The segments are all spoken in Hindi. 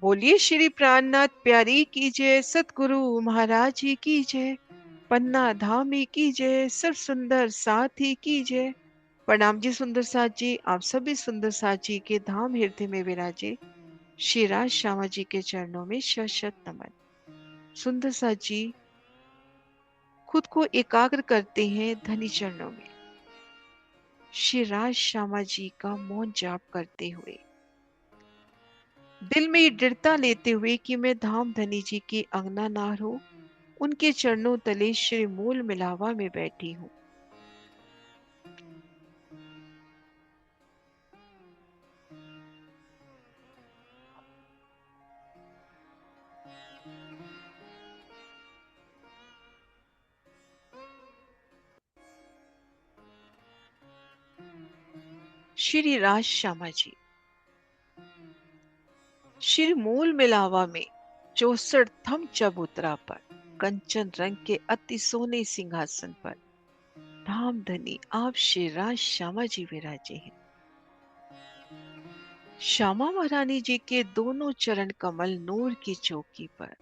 बोलिए श्री प्राणनाथ प्यारी की जय, सतगुरु महाराज जी की जय, पन्ना धामी की जय, सर्व सुंदर साथी की जय। प्रणाम जी सुंदर साथ जी, आप सभी सुंदर साथ जी के धाम हृदय में विराजे श्री राज श्यामा जी के चरणों में शत शत नमन। सुंदर साथ जी खुद को एकाग्र करते हैं धनी चरणों में, श्री राज श्यामा जी का मौन जाप करते हुए, दिल में ये दृढ़ता लेते हुए कि मैं धाम धनी जी की अंगना नार हूँ, उनके चरणों तले श्री मूल मिलावा में बैठी हूँ। श्री राज श्यामा जी श्री मूल मिलावा में 64 थम चबूतरा पर, कंचन रंग के अति सोने सिंहासन पर धाम धनी आप श्री राज श्यामा जी विराजे हैं। श्यामा महारानी जी के दोनों चरण कमल नूर की चौकी पर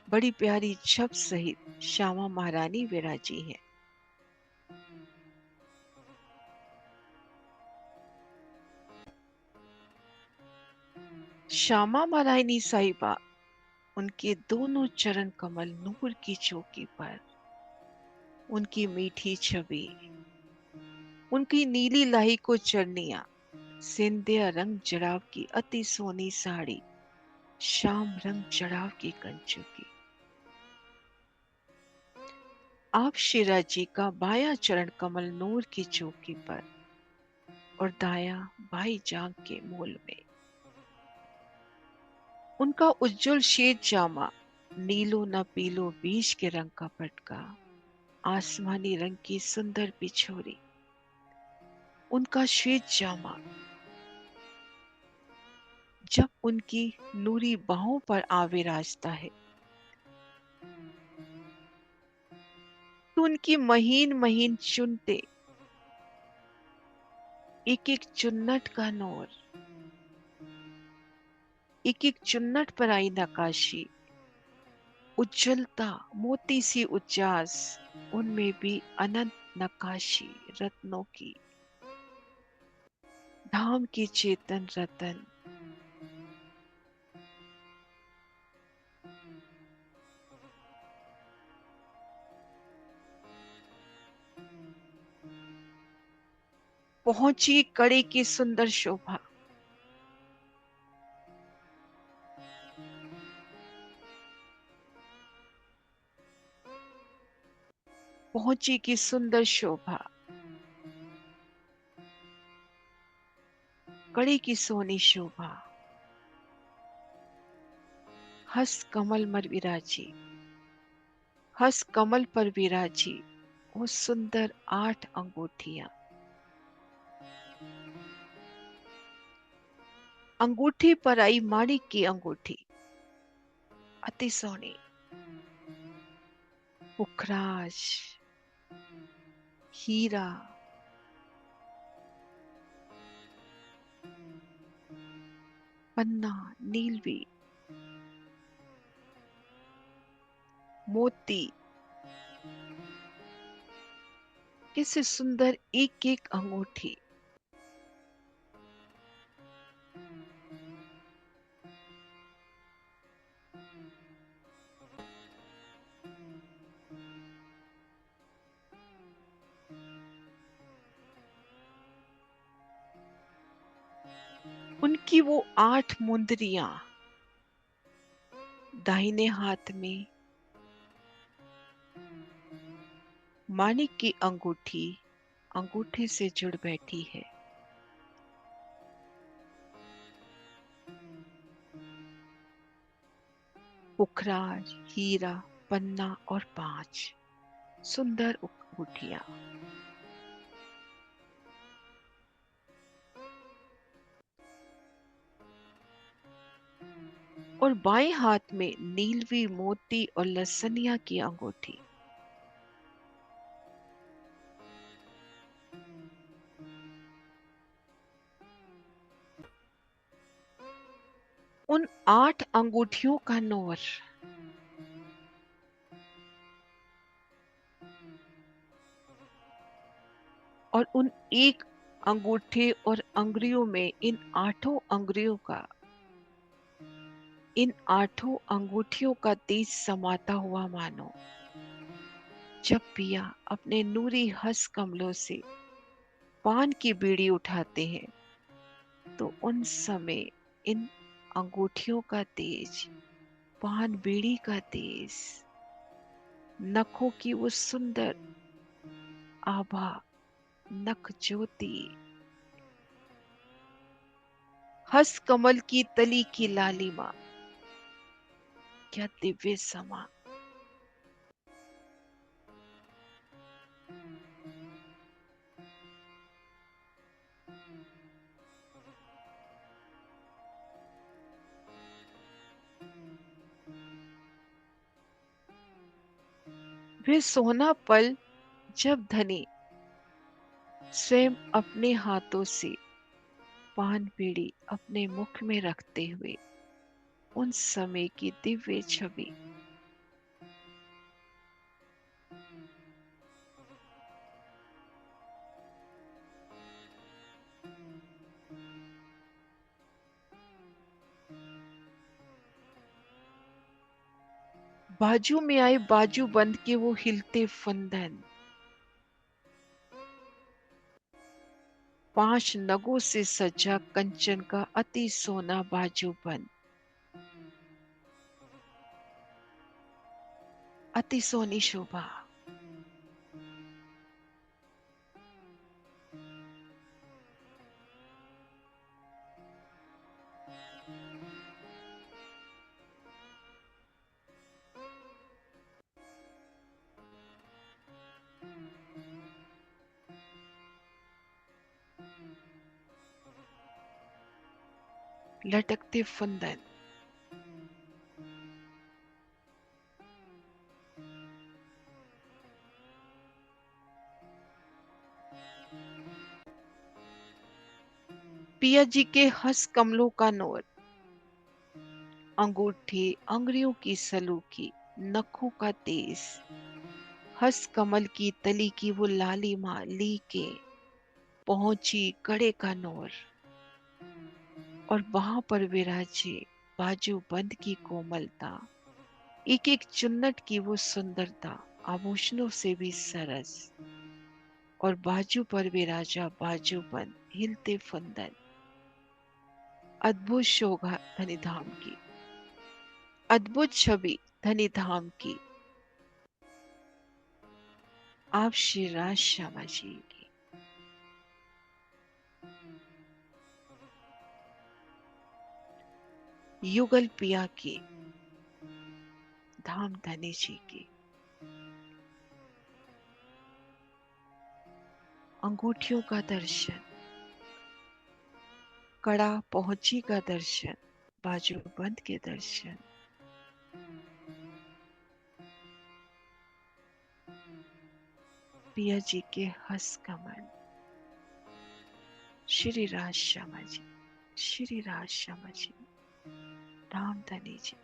बड़ी प्यारी छप सहित श्यामा महारानी विराजी है। श्यामा महारानी साहिबा उनके दोनों चरण कमल नूर की चौकी पर, उनकी मीठी छवि, उनकी नीली लाही को चरनिया, सिंधिया रंग जड़ाव की अति सोनी साड़ी, श्याम रंग जड़ाव की कंचू की। आप शिरा जी का बाया चरण कमल नूर की चौकी पर और दाया भाई जांग के मूल में, उनका उज्जवल श्वेत जामा नीलो न पीलो बीज के रंग का पटका, आसमानी रंग की सुंदर पिछोरी, उनका श्वेत जामा जब उनकी नूरी बाहों पर आ विराजता है तो उनकी महीन महीन चुनते, एक एक चुन्नट का नूर, एक एक चुन्नट पर आई नकाशी, उज्जवलता मोती सी उज्जास, उनमें भी अनंत नकाशी रत्नों की, धाम के चेतन रतन। पहुंची कड़े की सुंदर शोभा, पहुंची की सुंदर शोभा, कड़े की सोनी शोभा, हस कमल मर विराजी, हस कमल पर विराजी वो सुंदर 8 अंगूठियां, अंगूठी पर आई माणिक की अंगूठी, अति सोनी, पुखराज, हीरा, पन्ना, नीलवी, मोती, कैसे सुंदर एक एक अंगूठी। उनकी वो 8 मुंदरियां, दाहिने हाथ में माणिक की अंगूठी अंगूठे से जुड़ बैठी है, पुखराज, हीरा, पन्ना और 5 सुंदर अंगूठियां। और बाएं हाथ में नीलवी, मोती और लसनिया की अंगूठी। उन 8 अंगूठियों का नोर, और उन एक अंगूठे और अंगुलियों में इन आठों अंगूठियों का तेज समाता हुआ मानो। जब पिया अपने नूरी हंस कमलों से पान की बीड़ी उठाते हैं, तो उन समय इन अंगूठियों का तेज, पान बीड़ी का तेज, नखों की वो सुंदर आभा, नख ज्योति, हंस कमल की तली की लालिमा, क्या दिव्य समा। वे सोना पल जब धनी स्वयं अपने हाथों से पान बीड़ी अपने मुख में रखते हुए, उन समय की दिव्य छवि। बाजू में आए बाजू बंद के वो हिलते फंदन, 5 नगों से सजा कंचन का अति सोना बाजू बंद, अति सोनी शोभा। लटकते फंदन, पिया जी के हंस कमलों का नोर, अंगूठे अंगुरियों की सलूकी, नखों का तेज, हंस कमल की तली की वो लालिमा ली के पहुंची कड़े का नोर, और वहां पर विराजे बाजू बंद की कोमलता, एक एक चुन्नट की वो सुंदरता, आभूषणों से भी सरस, और बाजू पर विराजा बाजू बंद हिलते फंदन। अद्भुत शोभा धनीधाम की, अद्भुत छवि धनीधाम की, आप श्री राज श्यामा जी की। युगल पिया की, धाम धनी जी की। अंगूठियों का दर्शन, कड़ा पहुंची का दर्शन, बाजू बंद के दर्शन, पिया जी के हंस कमल। श्री राज श्यामा जी, श्री राज श्यामा जी, राम धनी जी।